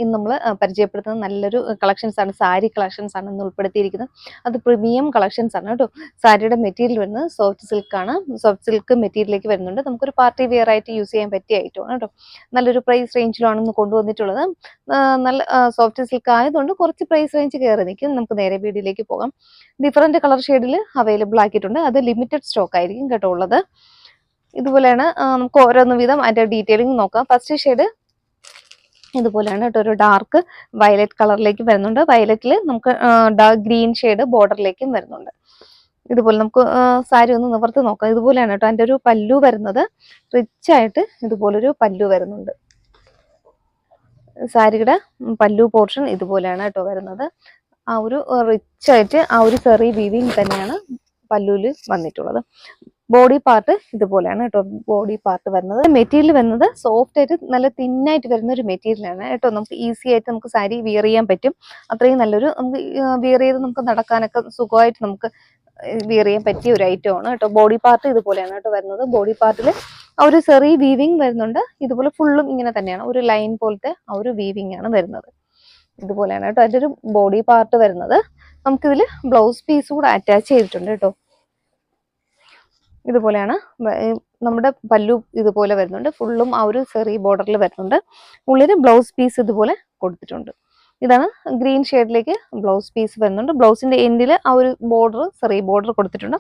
ഇന്ന് നമ്മൾ പരിചയപ്പെടുത്തുന്ന നല്ലൊരു കളക്ഷൻസ് ആണ്, സാരി കളക്ഷൻസ് ആണ് ഇന്ന് ഉൾപ്പെടുത്തിയിരിക്കുന്നത്. അത് പ്രീമിയം കളക്ഷൻസ് ആണ് കേട്ടോ. സാരിയുടെ മെറ്റീരിയൽ വരുന്നത് സോഫ്റ്റ് സിൽക്ക് ആണ്. സോഫ്റ്റ് സിൽക്ക് മെറ്റീരിയലേക്ക് വരുന്നുണ്ട്. നമുക്കൊരു പാർട്ടി വെയർ ആയിട്ട് യൂസ് ചെയ്യാൻ പറ്റിയ ഐറ്റമാണ് കേട്ടോ. നല്ലൊരു പ്രൈസ് റേഞ്ചിലാണ് ഇന്ന് കൊണ്ടുവന്നിട്ടുള്ളത്. നല്ല സോഫ്റ്റ് സിൽക്ക് ആയതുകൊണ്ട് കുറച്ച് പ്രൈസ് റേഞ്ച് കയറി നിൽക്കും. നമുക്ക് നേരെ വീഡിയോയിലേക്ക് പോകാം. ഡിഫറൻറ്റ് കളർ ഷെയ്ഡിൽ അവൈലബിൾ ആക്കിയിട്ടുണ്ട്. അത് ലിമിറ്റഡ് സ്റ്റോക്ക് ആയിരിക്കും കേട്ടോ ഉള്ളത്. ഇതുപോലെയാണ്. നമുക്ക് ഓരോന്ന് വീതം അതിന്റെ ഡീറ്റെയിലിംഗ് നോക്കാം. ഫസ്റ്റ് ഷെയ്ഡ് ഇതുപോലെയാണ് കേട്ടോ. ഒരു ഡാർക്ക് വയലറ്റ് കളറിലേക്ക് വരുന്നുണ്ട്. വയലറ്റിൽ നമുക്ക് ഡാർക്ക് ഗ്രീൻ ഷെയ്ഡ് ബോർഡറിലേക്കും വരുന്നുണ്ട്. ഇതുപോലെ നമുക്ക് സാരി ഒന്ന് നിവർത്തി നോക്കാം. ഇതുപോലെയാണ് കേട്ടോ. അതിന്റെ ഒരു പല്ലു വരുന്നത് റിച്ച് ആയിട്ട് ഇതുപോലൊരു പല്ലു വരുന്നുണ്ട്. സാരിയുടെ പല്ലു പോർഷൻ ഇതുപോലെയാണ് കേട്ടോ വരുന്നത്. ആ ഒരു റിച്ച് ആയിട്ട് ആ ഒരു ചെറിയ വീവിങ് തന്നെയാണ് പല്ലുവിൽ വന്നിട്ടുള്ളത്. ബോഡി പാർട്ട് ഇതുപോലെയാണ് കേട്ടോ. ബോഡി പാർട്ട് വരുന്നത്. മെറ്റീരിയൽ വരുന്നത് സോഫ്റ്റ് ആയിട്ട് നല്ല തിന്നായിട്ട് വരുന്ന ഒരു മെറ്റീരിയലാണ് കേട്ടോ. നമുക്ക് ഈസി ആയിട്ട് നമുക്ക് സാരി വിയർ ചെയ്യാൻ പറ്റും. അത്രയും നല്ലൊരു നമുക്ക് വിയർ ചെയ്ത് നമുക്ക് നടക്കാനൊക്കെ സുഖമായിട്ട് നമുക്ക് വിയർ ചെയ്യാൻ പറ്റിയ ഒരു ഐറ്റം ആണ് കേട്ടോ. ബോഡി പാർട്ട് ഇതുപോലെയാണ് കേട്ടോ വരുന്നത്. ബോഡി പാർട്ടിൽ ആ ഒരു ചെറിയ വീവിങ് വരുന്നുണ്ട്. ഇതുപോലെ ഫുള്ളും ഇങ്ങനെ തന്നെയാണ്, ഒരു ലൈൻ പോലത്തെ ആ ഒരു വീവിങ് ആണ് വരുന്നത്. ഇതുപോലെയാണ് കേട്ടോ അതിന്റെ ഒരു ബോഡി പാർട്ട് വരുന്നത്. നമുക്കിതിൽ ബ്ലൗസ് പീസ് കൂടെ അറ്റാച്ച് ചെയ്തിട്ടുണ്ട് കേട്ടോ. ഇതുപോലെയാണ് നമ്മുടെ പല്ലു ഇതുപോലെ വരുന്നുണ്ട്. ഫുള്ളും ആ ഒരു ചെറിയ ബോർഡറിൽ വരുന്നുണ്ട്. ഉള്ളിൽ ബ്ലൗസ് പീസ് ഇതുപോലെ കൊടുത്തിട്ടുണ്ട്. ഇതാണ് ഗ്രീൻ ഷെയ്ഡിലേക്ക് ബ്ലൗസ് പീസ് വരുന്നുണ്ട്. ബ്ലൗസിന്റെ എൻഡിൽ ആ ഒരു ബോർഡർ ചെറിയ ബോർഡർ കൊടുത്തിട്ടുണ്ട്.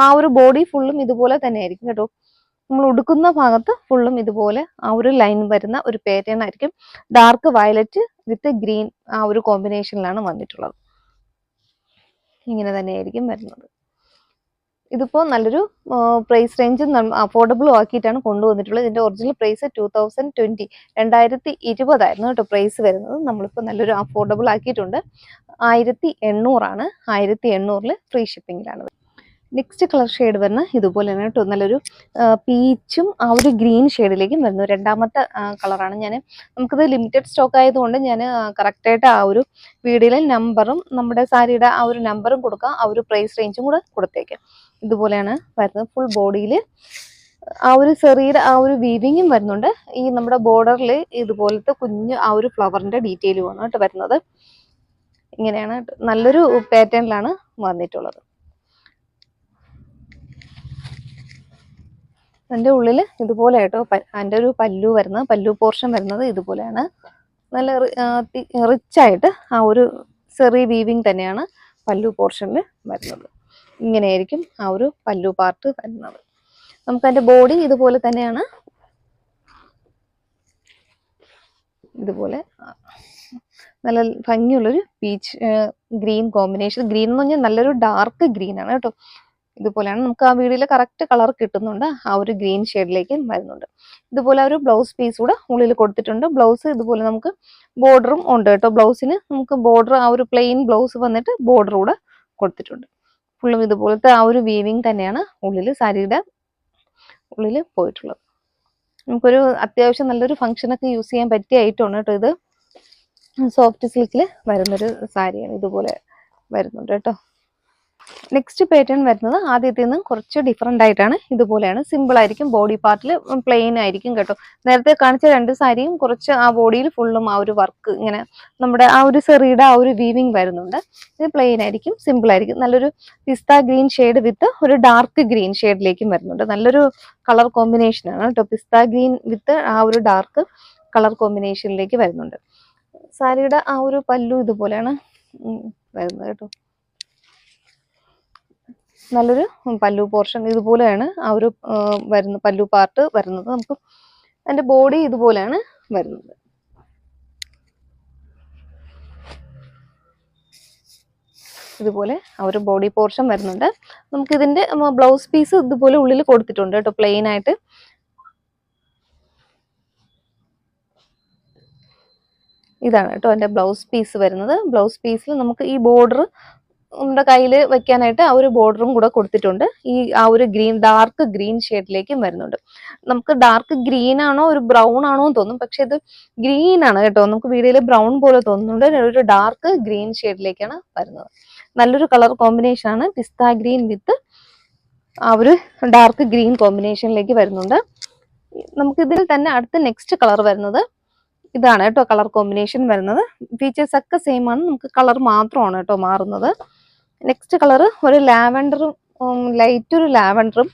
ആ ഒരു ബോഡി ഫുള്ളും ഇതുപോലെ തന്നെ ആയിരിക്കും കേട്ടോ. നമ്മൾ ഉടുക്കുന്ന ഭാഗത്ത് ഫുള്ളും ഇതുപോലെ ആ ഒരു ലൈൻ വരുന്ന ഒരു പാറ്റേൺ ആയിരിക്കും. ഡാർക്ക് വയലറ്റ് വിത്ത് ഗ്രീൻ ആ ഒരു കോമ്പിനേഷനിലാണ് വന്നിട്ടുള്ളത്. ഇങ്ങനെ തന്നെയായിരിക്കും വരുന്നത്. ഇതിപ്പോ നല്ലൊരു പ്രൈസ് റേഞ്ച് അഫോർഡബിളും ആക്കിയിട്ടാണ് കൊണ്ടുവന്നിട്ടുള്ളത്. ഇതിന്റെ ഒറിജിനൽ പ്രൈസ് 2020 ആയിരുന്നു കേട്ടോ പ്രൈസ് വരുന്നത്. നമ്മളിപ്പോൾ നല്ലൊരു അഫോർഡബിൾ ആക്കിയിട്ടുണ്ട്. 1800 ആണ്. 1800 ഫ്രീ ഷിപ്പിംഗിലാണ്. നെക്സ്റ്റ് കളർ ഷെയ്ഡ് വരുന്ന ഇതുപോലെയാണ് കേട്ടോ. നല്ലൊരു പീച്ചും ആ ഒരു ഗ്രീൻ ഷെയ്ഡിലേക്കും വരുന്നു. രണ്ടാമത്തെ കളറാണ്. നമുക്കിത് ലിമിറ്റഡ് സ്റ്റോക്ക് ആയതുകൊണ്ട് ഞാൻ കറക്റ്റായിട്ട് ആ ഒരു വീഡിയോയിലെ നമ്പറും നമ്മുടെ സാരിയുടെ ആ ഒരു നമ്പറും കൊടുക്കാം. ആ ഒരു പ്രൈസ് റേഞ്ചും കൂടെ കൊടുത്തേക്കാം. ഇതുപോലെയാണ് വരുന്നത്. ഫുൾ ബോഡിയിൽ ആ ഒരു ചെറിയ ആ ഒരു വീവിങ്ങും വരുന്നുണ്ട്. ഈ നമ്മുടെ ബോർഡറിൽ ഇതുപോലത്തെ കുഞ്ഞ് ആ ഒരു ഫ്ലവറിന്റെ ഡീറ്റെയിലുമാണ് കേട്ടോ വരുന്നത്. ഇങ്ങനെയാണ് നല്ലൊരു പാറ്റേണിലാണ് വന്നിട്ടുള്ളത്. അതിൻ്റെ ഉള്ളിൽ ഇതുപോലെ കേട്ടോ അതിൻ്റെ ഒരു പല്ലു വരുന്നത്, പല്ലു പോർഷൻ വരുന്നത് ഇതുപോലെയാണ്. നല്ല റിച്ച് ആയിട്ട് ആ ഒരു ചെറിയ വീവിങ് തന്നെയാണ് പല്ലു പോർഷനിൽ വരുന്നത്. ഇങ്ങനെയായിരിക്കും ആ ഒരു പല്ലു പാർട്ട് വരുന്നത്. നമുക്ക് അതിൻ്റെ ബോഡി ഇതുപോലെ തന്നെയാണ്. ഇതുപോലെ നല്ല ഭംഗിയുള്ളൊരു പീച്ച് ഗ്രീൻ കോമ്പിനേഷൻ. ഗ്രീൻ എന്ന് പറഞ്ഞാൽ നല്ലൊരു ഡാർക്ക് ഗ്രീൻ ആണ് കേട്ടോ. ഇതുപോലെയാണ് നമുക്ക് ആ വീഡിയോയിൽ കറക്റ്റ് കളർ കിട്ടുന്നുണ്ട്. ആ ഒരു ഗ്രീൻ ഷെയ്ഡിലേക്ക് വരുന്നുണ്ട്. ഇതുപോലെ ഒരു ബ്ലൗസ് പീസ് കൂടെ ഉള്ളിൽ കൊടുത്തിട്ടുണ്ട്. ബ്ലൗസ് ഇതുപോലെ നമുക്ക് ബോർഡറും ഉണ്ട് കേട്ടോ. ബ്ലൗസിന് നമുക്ക് ബോർഡർ ആ ഒരു പ്ലെയിൻ ബ്ലൗസ് വന്നിട്ട് ബോർഡർ കൂടെ കൊടുത്തിട്ടുണ്ട്. ഫുള്ളും ഇതുപോലത്തെ ആ ഒരു വീവിങ് തന്നെയാണ് ഉള്ളിൽ സാരിയുടെ ഉള്ളിൽ പോയിട്ടുള്ളത്. നമുക്കൊരു അത്യാവശ്യം നല്ലൊരു ഫംഗ്ഷനൊക്കെ യൂസ് ചെയ്യാൻ പറ്റിയ ഐറ്റമാണ് കേട്ടോ. ഇത് സോഫ്റ്റ് സിൽക്കിൽ വരുന്നൊരു സാരിയാണ്. ഇതുപോലെ വരുന്നുണ്ട് കേട്ടോ. നെക്സ്റ്റ് പാറ്റേൺ വരുന്നത് ആദ്യത്തിൽ നിന്ന് കുറച്ച് ഡിഫറെൻ്റ് ആയിട്ടാണ്. ഇതുപോലെയാണ്. സിമ്പിൾ ആയിരിക്കും. ബോഡി പാർട്ടിൽ പ്ലെയിൻ ആയിരിക്കും കേട്ടോ. നേരത്തെ കാണിച്ച രണ്ട് സാരിയും കുറച്ച് ആ ബോഡിയിൽ ഫുള്ളും ആ ഒരു വർക്ക് ഇങ്ങനെ നമ്മുടെ ആ ഒരു ചെറിയുടെ ആ ഒരു വീവിങ് വരുന്നുണ്ട്. ഇത് പ്ലെയിൻ ആയിരിക്കും, സിമ്പിൾ ആയിരിക്കും. നല്ലൊരു പിസ്ത ഗ്രീൻ ഷെയ്ഡ് വിത്ത് ഒരു ഡാർക്ക് ഗ്രീൻ ഷെയ്ഡിലേക്കും വരുന്നുണ്ട്. നല്ലൊരു കളർ കോമ്പിനേഷനാണ് കേട്ടോ. പിസ്ത ഗ്രീൻ വിത്ത് ആ ഒരു ഡാർക്ക് കളർ കോമ്പിനേഷനിലേക്ക് വരുന്നുണ്ട്. സാരിയുടെ ആ ഒരു പല്ലു ഇതുപോലെയാണ് വരുന്നത് കേട്ടോ. നല്ലൊരു പല്ലു പോർഷൻ ഇതുപോലെയാണ് ആ ഒരു വരുന്ന പല്ലു പാർട്ട് വരുന്നത്. നമുക്ക് അതിന്റെ ബോഡി ഇതുപോലെയാണ് വരുന്നത്. ഇതുപോലെ ആ ഒരു ബോഡി പോർഷൻ വരുന്നുണ്ട്. നമുക്ക് ഇതിന്റെ ബ്ലൗസ് പീസ് ഇതുപോലെ ഉള്ളിൽ കൊടുത്തിട്ടുണ്ട് കേട്ടോ, പ്ലെയിൻ ആയിട്ട്. ഇതാണ് കേട്ടോ അതിന്റെ ബ്ലൗസ് പീസ് വരുന്നത്. ബ്ലൗസ് പീസിൽ നമുക്ക് ഈ ബോർഡർ നമ്മുടെ കയ്യിൽ വെക്കാനായിട്ട് ആ ഒരു ബോർഡറും കൂടെ കൊടുത്തിട്ടുണ്ട്. ഈ ആ ഒരു ഗ്രീൻ ഡാർക്ക് ഗ്രീൻ ഷെയ്ഡിലേക്കും വരുന്നുണ്ട്. നമുക്ക് ഡാർക്ക് ഗ്രീൻ ആണോ ഒരു ബ്രൗൺ ആണോ എന്ന് തോന്നും, പക്ഷെ ഇത് ഗ്രീൻ ആണ് കേട്ടോ. നമുക്ക് വീഡിയോയിൽ ബ്രൗൺ പോലെ തോന്നുന്നുണ്ട്. ഒരു ഡാർക്ക് ഗ്രീൻ ഷെയ്ഡിലേക്കാണ് വരുന്നത്. നല്ലൊരു കളർ കോമ്പിനേഷൻ ആണ്. പിസ്ത ഗ്രീൻ വിത്ത് ആ ഒരു ഡാർക്ക് ഗ്രീൻ കോമ്പിനേഷനിലേക്ക് വരുന്നുണ്ട്. നമുക്ക് ഇതിൽ തന്നെ അടുത്ത നെക്സ്റ്റ് കളർ വരുന്നത് ഇതാണ് കേട്ടോ കളർ കോമ്പിനേഷൻ വരുന്നത്. ഫീച്ചേഴ്സ് ഒക്കെ സെയിം ആണ്, നമുക്ക് കളർ മാത്രമാണ് കേട്ടോ മാറുന്നത്. നെക്സ്റ്റ് കളർ ഒരു ലാവൻഡറും ലൈറ്റ് ഒരു ലാവൻഡറും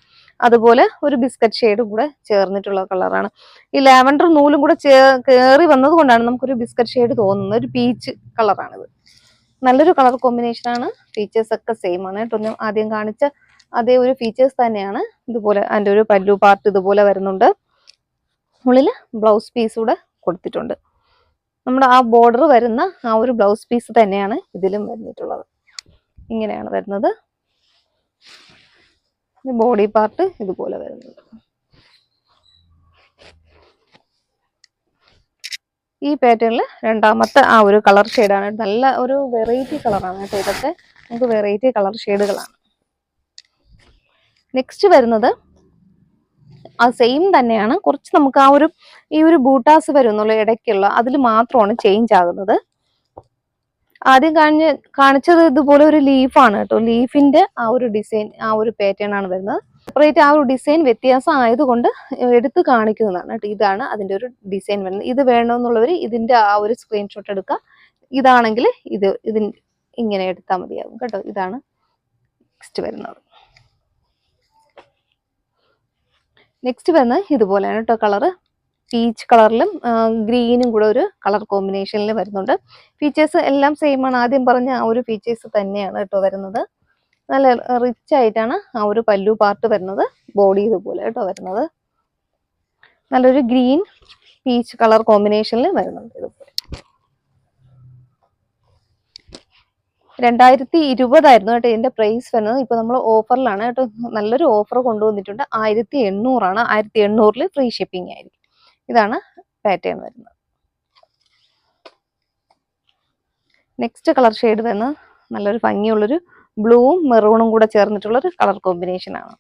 അതുപോലെ ഒരു ബിസ്ക്കറ്റ് ഷെയ്ഡും കൂടെ ചേർന്നിട്ടുള്ള കളറാണ്. ഈ ലാവൻഡർ നൂലും കൂടെ കയറി വന്നത് കൊണ്ടാണ് നമുക്കൊരു ബിസ്ക്കറ്റ് ഷെയ്ഡ് തോന്നുന്നത്. ഒരു പീച്ച് കളറാണിത്. നല്ലൊരു കളർ കോമ്പിനേഷൻ ആണ്. ഫീച്ചേഴ്സ് ഒക്കെ സെയിം ആണ് കേട്ടോ. ഞാൻ ആദ്യം കാണിച്ച അതേ ഒരു ഫീച്ചേഴ്സ് തന്നെയാണ്. ഇതുപോലെ അതിൻ്റെ ഒരു പല്ലു പാർട്ട് ഇതുപോലെ വരുന്നുണ്ട്. ഉള്ളിൽ ബ്ലൗസ് പീസ് കൂടെ കൊടുത്തിട്ടുണ്ട്. നമ്മുടെ ആ ബോർഡർ വരുന്ന ആ ഒരു ബ്ലൗസ് പീസ് തന്നെയാണ് ഇതിലും വരുന്നിട്ടുള്ളത്. ഇങ്ങനെയാണ് വരുന്നത്. ബോഡി പാർട്ട് ഇതുപോലെ വരുന്നുണ്ട്. ഈ പാറ്റേണിൽ രണ്ടാമത്തെ ആ ഒരു കളർ ഷെയ്ഡാണ്. നല്ല ഒരു വെറൈറ്റി കളറാണ് കേട്ടോ. ഇതൊക്കെ നമുക്ക് വെറൈറ്റി കളർ ഷെയ്ഡുകളാണ്. നെക്സ്റ്റ് വരുന്നത് ആ സെയിം തന്നെയാണ്. കുറച്ച് നമുക്ക് ആ ഒരു ഈ ഒരു ബൂട്ടാസ് വരുന്നുള്ളൂ ഇടയ്ക്കുള്ള, അതിൽ മാത്രമാണ് ചേഞ്ച് ആകുന്നത്. ആദ്യം കാണിച്ചത് ഇതുപോലെ ഒരു ലീഫാണ് കേട്ടോ. ലീഫിന്റെ ആ ഒരു ഡിസൈൻ, ആ ഒരു പാറ്റേൺ ആണ് വരുന്നത്. സെപ്പറേറ്റ് ആ ഒരു ഡിസൈൻ വ്യത്യാസം ആയതുകൊണ്ട് എടുത്ത് കാണിക്കുന്നതാണ് കേട്ടോ. ഇതാണ് അതിന്റെ ഒരു ഡിസൈൻ വരുന്നത്. ഇത് വേണമെന്നുള്ളവർ ഇതിന്റെ ആ ഒരു സ്ക്രീൻഷോട്ട് എടുക്കുക. ഇതാണെങ്കിൽ ഇതിന് ഇങ്ങനെ എടുത്താൽ മതിയാകും കേട്ടോ. ഇതാണ് നെക്സ്റ്റ് വരുന്നത്. നെക്സ്റ്റ് വരുന്നത് ഇതുപോലെയാണ് കേട്ടോ. കളറ് പീച്ച് കളറിലും ഗ്രീനും കൂടെ ഒരു കളർ കോമ്പിനേഷനിൽ വരുന്നുണ്ട്. ഫീച്ചേഴ്സ് എല്ലാം സെയിം ആണ്. ആദ്യം പറഞ്ഞ ആ ഒരു ഫീച്ചേഴ്സ് തന്നെയാണ് കേട്ടോ വരുന്നത്. നല്ല റിച്ച് ആയിട്ടാണ് ആ ഒരു പല്ലു പാർട്ട് വരുന്നത്. ബോഡി ഇതുപോലെ കേട്ടോ വരുന്നത്. നല്ലൊരു ഗ്രീൻ പീച്ച് കളർ കോമ്പിനേഷനിൽ വരുന്നുണ്ട്. ഇതുപോലെ 2020 കേട്ടോ ഇതിന്റെ പ്രൈസ് വരുന്നത്. ഇപ്പൊ നമ്മൾ ഓഫറിലാണ് കേട്ടോ. നല്ലൊരു ഓഫർ കൊണ്ടുവന്നിട്ടുണ്ട്. 1800 1800 ഫ്രീ ഷിപ്പിംഗ് ആയിരിക്കും. ഇതാണ് പാറ്റേൺ വരുന്നത്. നെക്സ്റ്റ് കളർ ഷെയ്ഡ് വരുന്നത് നല്ലൊരു ഭംഗിയുള്ളൊരു ബ്ലൂവും മെറൂണും കൂടെ ചേർന്നിട്ടുള്ളൊരു കളർ കോമ്പിനേഷൻ ആണ്.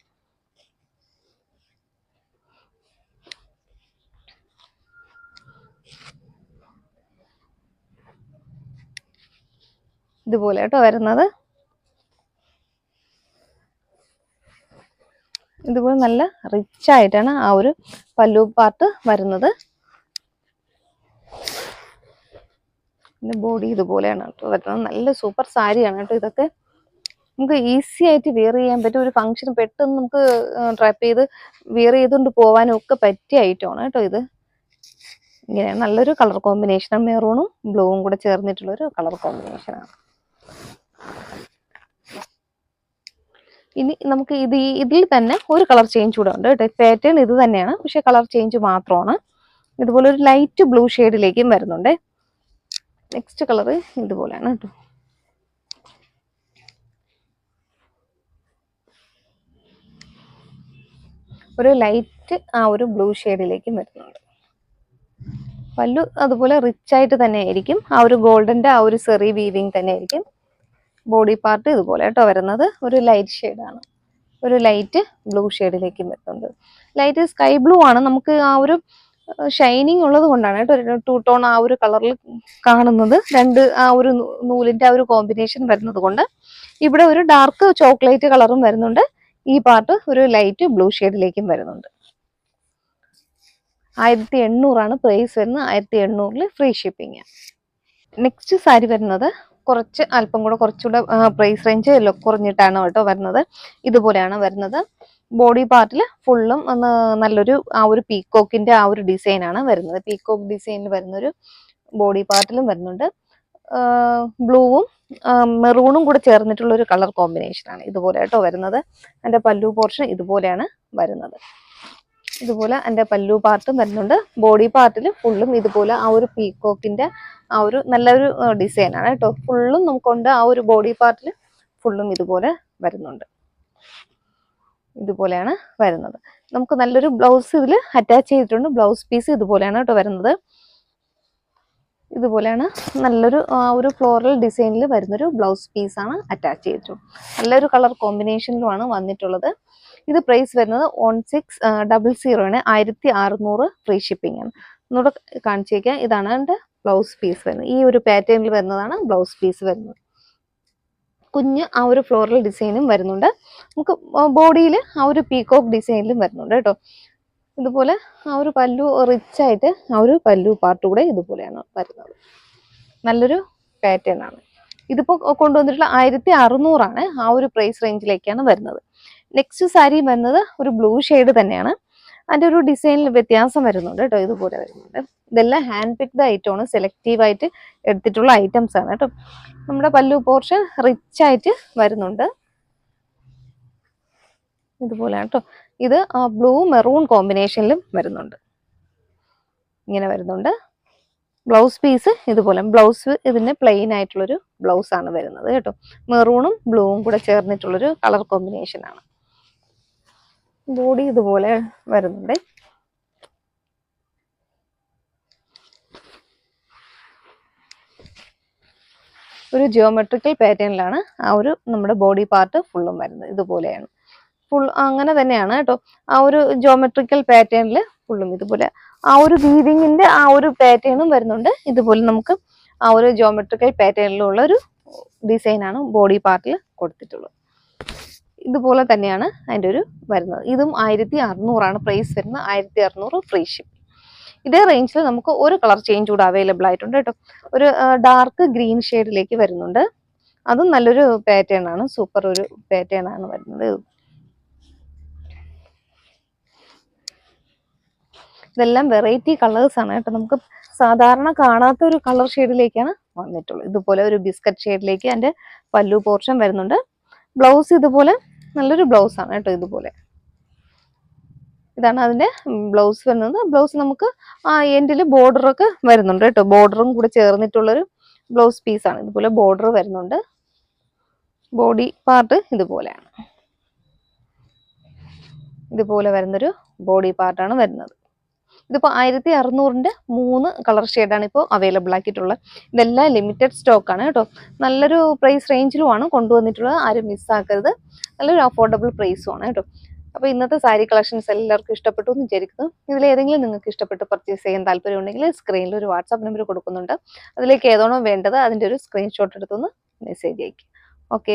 ഇതുപോലെ കേട്ടോ വരുന്നത്. ഇതുപോലെ നല്ല റിച്ച് ആയിട്ടാണ് ആ ഒരു പല്ലു പാർട്ട് വരുന്നത്. ബോഡി ഇതുപോലെയാണ് കേട്ടോ വരുന്നത്. നല്ല സൂപ്പർ സാരിയാണ് കേട്ടോ. ഇതൊക്കെ നമുക്ക് ഈസി ആയിട്ട് വെയർ ചെയ്യാൻ പറ്റും. ഒരു ഫംഗ്ഷൻ പെട്ടെന്ന് നമുക്ക് ഡ്രൈപ്പ് ചെയ്ത് വെയർ ചെയ്തുകൊണ്ട് പോകാനും ഒക്കെ പറ്റിയ ഐറ്റമാണ് കേട്ടോ ഇത്. ഇങ്ങനെയാണ് നല്ലൊരു കളർ കോമ്പിനേഷനാണ്. മെറൂണും ബ്ലൂവും കൂടെ ചേർന്നിട്ടുള്ളൊരു കളർ കോമ്പിനേഷനാണ്. ഇനി നമുക്ക് ഇതിൽ തന്നെ ഒരു കളർ ചേഞ്ച് കൂടെ ഉണ്ട് കേട്ടോ. പാറ്റേൺ ഇത് തന്നെയാണ്, പക്ഷെ കളർ ചേഞ്ച് മാത്രമാണ്. ഇതുപോലെ ഒരു ലൈറ്റ് ബ്ലൂ ഷെയ്ഡിലേക്കും വരുന്നുണ്ട്. നെക്സ്റ്റ് കളർ ഇതുപോലെയാണ് കേട്ടോ. ഒരു ലൈറ്റ് ആ ഒരു ബ്ലൂ ഷെയ്ഡിലേക്കും വരുന്നുണ്ട്. പല്ലു അതുപോലെ റിച്ച് ആയിട്ട് തന്നെ ആയിരിക്കും. ആ ഒരു ഗോൾഡന്റെ ആ ഒരു സെറി വീവിങ് തന്നെ ആയിരിക്കും. ബോഡി പാർട്ട് ഇതുപോലെ കേട്ടോ വരുന്നത്. ഒരു ലൈറ്റ് ഷെയ്ഡാണ്. ഒരു ലൈറ്റ് ബ്ലൂ ഷെയ്ഡിലേക്കും വരുന്നുണ്ട്. ലൈറ്റ് സ്കൈ ബ്ലൂ ആണ്. നമുക്ക് ആ ഒരു ഷൈനിങ് ഉള്ളത് കൊണ്ടാണ് കേട്ടോ 2 ടോൺ ആ ഒരു കളറിൽ കാണുന്നത്. രണ്ട് ആ ഒരു നൂലിന്റെ ആ ഒരു കോമ്പിനേഷൻ വരുന്നത് കൊണ്ട് ഇവിടെ ഒരു ഡാർക്ക് ചോക്ലേറ്റ് കളറും വരുന്നുണ്ട്. ഈ പാർട്ട് ഒരു ലൈറ്റ് ബ്ലൂ ഷെയ്ഡിലേക്കും വരുന്നുണ്ട്. 1800 പ്രൈസ് വരുന്നത്. 1800 ഫ്രീ ഷിപ്പിംഗ്. നെക്സ്റ്റ് സാരി വരുന്നത് അല്പം കൂടെ കുറച്ചുകൂടെ പ്രൈസ് റേഞ്ച് കുറഞ്ഞിട്ടാണ് കേട്ടോ വരുന്നത്. ഇതുപോലെയാണ് വരുന്നത്. ബോഡി പാർട്ടിൽ ഫുള്ളും നല്ലൊരു ആ ഒരു പീക്കോക്കിന്റെ ആ ഒരു ഡിസൈൻ ആണ് വരുന്നത്. പീക്കോക്ക് ഡിസൈനിൽ വരുന്നൊരു ബോഡി പാർട്ടിലും വരുന്നുണ്ട്. ബ്ലൂവും മെറൂണും കൂടെ ചേർന്നിട്ടുള്ള ഒരു കളർ കോമ്പിനേഷൻ ആണ് ഇതുപോലെ കേട്ടോ വരുന്നത്. എൻ്റെ പല്ലു പോർഷൻ ഇതുപോലെയാണ് വരുന്നത്. ഇതുപോലെ എൻ്റെ പല്ലു പാർട്ടും വരുന്നുണ്ട്. ബോഡി പാർട്ടിൽ ഫുള്ളും ഇതുപോലെ ആ ഒരു പീക്കോക്കിന്റെ ആ ഒരു നല്ലൊരു ഡിസൈൻ ആണ് കേട്ടോ. ഫുള്ളും നമുക്കുണ്ട്. ആ ഒരു ബോഡി പാർട്ടിൽ ഫുള്ളും ഇതുപോലെ വരുന്നുണ്ട്. ഇതുപോലെയാണ് വരുന്നത്. നമുക്ക് നല്ലൊരു ബ്ലൗസ് ഇതിൽ അറ്റാച്ച് ചെയ്തിട്ടുണ്ട്. ബ്ലൗസ് പീസ് ഇതുപോലെയാണ് കേട്ടോ വരുന്നത്. ഇതുപോലെയാണ് നല്ലൊരു ഒരു ഫ്ലോറൽ ഡിസൈനിൽ വരുന്നൊരു ബ്ലൗസ് പീസാണ് അറ്റാച്ച് ചെയ്തിട്ടുള്ളത്. നല്ലൊരു കളർ കോമ്പിനേഷനിലുമാണ് വന്നിട്ടുള്ളത്. ഇത് പ്രൈസ് വരുന്നത് 1600 1600 ഫ്രീ ഷിപ്പിംഗ് ആണ്. ഒന്നുകൂടെ കാണിച്ചേക്കാം. ഇതാണ് എൻ്റെ ബ്ലൗസ് പീസ് വരുന്നത്. ഈ ഒരു പാറ്റേണിൽ വരുന്നതാണ് ബ്ലൗസ് പീസ് വരുന്നത്. കുഞ്ഞ് ആ ഒരു ഫ്ലോറൽ ഡിസൈനും വരുന്നുണ്ട്. നമുക്ക് ബോഡിയിൽ ആ ഒരു പീകോക്ക് ഡിസൈനിലും വരുന്നുണ്ട് കേട്ടോ. ഇതുപോലെ ആ ഒരു പല്ലു റിച്ച് ആയിട്ട് ആ ഒരു പല്ലു പാർട്ട് കൂടെ ഇതുപോലെയാണ് വരുന്നത്. നല്ലൊരു പാറ്റേൺ ആണ്. ഇതിപ്പോൾ കൊണ്ടുവന്നിട്ടുള്ള 1600 ആ ഒരു പ്രൈസ് റേഞ്ചിലേക്കാണ് വരുന്നത്. നെക്സ്റ്റ് സാരി വരുന്നത് ഒരു ബ്ലൂ ഷെയ്ഡ് തന്നെയാണ്. അതിൻ്റെ ഒരു ഡിസൈനിൽ വ്യത്യാസം വരുന്നുണ്ട് കേട്ടോ. ഇതുപോലെ വരുന്നുണ്ട്. ഇതെല്ലാം ഹാൻഡ് പിക്ഡ് ഐറ്റമാണ്, സെലക്റ്റീവ് ആയിട്ട് എടുത്തിട്ടുള്ള ഐറ്റംസ് ആണ് കേട്ടോ. നമ്മുടെ പല്ലു പോർഷൻ റിച്ച് ആയിട്ട് വരുന്നുണ്ട്. ഇതുപോലെയാണ് കേട്ടോ. ഇത് ബ്ലൂ മെറൂൺ കോമ്പിനേഷനിലും വരുന്നുണ്ട്. ഇങ്ങനെ വരുന്നുണ്ട്. ബ്ലൗസ് പീസ് ഇതുപോലെ, ബ്ലൗസ് ഇതിന് പ്ലെയിൻ ആയിട്ടുള്ളൊരു ബ്ലൗസ് ആണ് വരുന്നത് കേട്ടോ. മെറൂണും ബ്ലൂവും കൂടെ ചേർന്നിട്ടുള്ളൊരു കളർ കോമ്പിനേഷൻ ആണ്. ബോഡി ഇതുപോലെ വരുന്നുണ്ട്. ഒരു ജിയോമെട്രിക്കൽ പാറ്റേണിലാണ് ആ ഒരു നമ്മുടെ ബോഡി പാർട്ട് ഫുള്ളും വരുന്നത്. ഇതുപോലെയാണ് ഫുൾ, അങ്ങനെ തന്നെയാണ് കേട്ടോ. ആ ഒരു ജിയോമെട്രിക്കൽ പാറ്റേണിൽ ഫുള്ളും ഇതുപോലെ ആ ഒരു വീവിങ്ങിന്റെ ആ ഒരു പാറ്റേണും വരുന്നുണ്ട്. ഇതുപോലെ നമുക്ക് ആ ഒരു ജിയോമെട്രിക്കൽ പാറ്റേണിലുള്ള ഒരു ഡിസൈനാണ് ബോഡി പാർട്ടിൽ കൊടുത്തിട്ടുള്ളത്. ഇതുപോലെ തന്നെയാണ് അതിൻ്റെ ഒരു വരുന്നത്. ഇതും 1600 പ്രൈസ് വരുന്നത്. 1600 ഫ്രീ ഷിപ്പ്. ഇതേ റേഞ്ചിൽ നമുക്ക് ഒരു കളർ ചേഞ്ച് കൂടെ അവൈലബിൾ ആയിട്ടുണ്ട് കേട്ടോ. ഒരു ഡാർക്ക് ഗ്രീൻ ഷെയ്ഡിലേക്ക് വരുന്നുണ്ട്. അതും നല്ലൊരു പാറ്റേൺ ആണ്, സൂപ്പർ ഒരു പാറ്റേൺ ആണ് വരുന്നത്. ഇതെല്ലാം വെറൈറ്റി കളേഴ്സ് ആണ് കേട്ടോ. നമുക്ക് സാധാരണ കാണാത്ത ഒരു കളർ ഷെയ്ഡിലേക്കാണ് വന്നിട്ടുള്ളത്. ഇതുപോലെ ഒരു ബിസ്ക്കറ്റ് ഷെയ്ഡിലേക്ക് അതിന്റെ പല്ലു പോർഷൻ വരുന്നുണ്ട്. ബ്ലൗസ് ഇതുപോലെ നല്ലൊരു ബ്ലൗസ് ആണ് കേട്ടോ. ഇതുപോലെ ഇതാണ് അതിന്റെ ബ്ലൗസ് വരുന്നത്. ബ്ലൗസ് നമുക്ക് ആ എൻഡിൽ ബോർഡറൊക്കെ വരുന്നുണ്ട് കേട്ടോ. ബോർഡറും കൂടെ ചേർന്നിട്ടുള്ളൊരു ബ്ലൗസ് പീസാണ്. ഇതുപോലെ ബോർഡർ വരുന്നുണ്ട്. ബോഡി പാർട്ട് ഇതുപോലെയാണ്. ഇതുപോലെ വരുന്നൊരു ബോഡി പാർട്ടാണ് വരുന്നത്. ഇതിപ്പോൾ 1600 3 കളർ ഷെയ്ഡാണ് ഇപ്പോൾ അവൈലബിൾ ആക്കിയിട്ടുള്ളത്. ഇതെല്ലാം ലിമിറ്റഡ് സ്റ്റോക്ക് ആണ് കേട്ടോ. നല്ലൊരു പ്രൈസ് റേഞ്ചിലുമാണ് കൊണ്ടുവന്നിട്ടുള്ളത്. ആരും മിസ്സാക്കരുത്. നല്ലൊരു അഫോർഡബിൾ പ്രൈസും ആണ് കേട്ടോ. അപ്പോൾ ഇന്നത്തെ സാരി കളക്ഷൻസ് എല്ലാവർക്കും ഇഷ്ടപ്പെട്ടു എന്ന് വിചാരിക്കുന്നു. ഇതിലേതെങ്കിലും നിങ്ങൾക്ക് ഇഷ്ടപ്പെട്ട് പർച്ചേസ് ചെയ്യാൻ താല്പര്യമുണ്ടെങ്കിൽ സ്ക്രീനിൽ ഒരു വാട്സാപ്പ് നമ്പർ കൊടുക്കുന്നുണ്ട്. അതിലേക്ക് ഏതാണോ വേണ്ടത് അതിൻ്റെ ഒരു സ്ക്രീൻഷോട്ട് എടുത്തൊന്ന് മെസ്സേജ് അയക്കും. ഓക്കെ.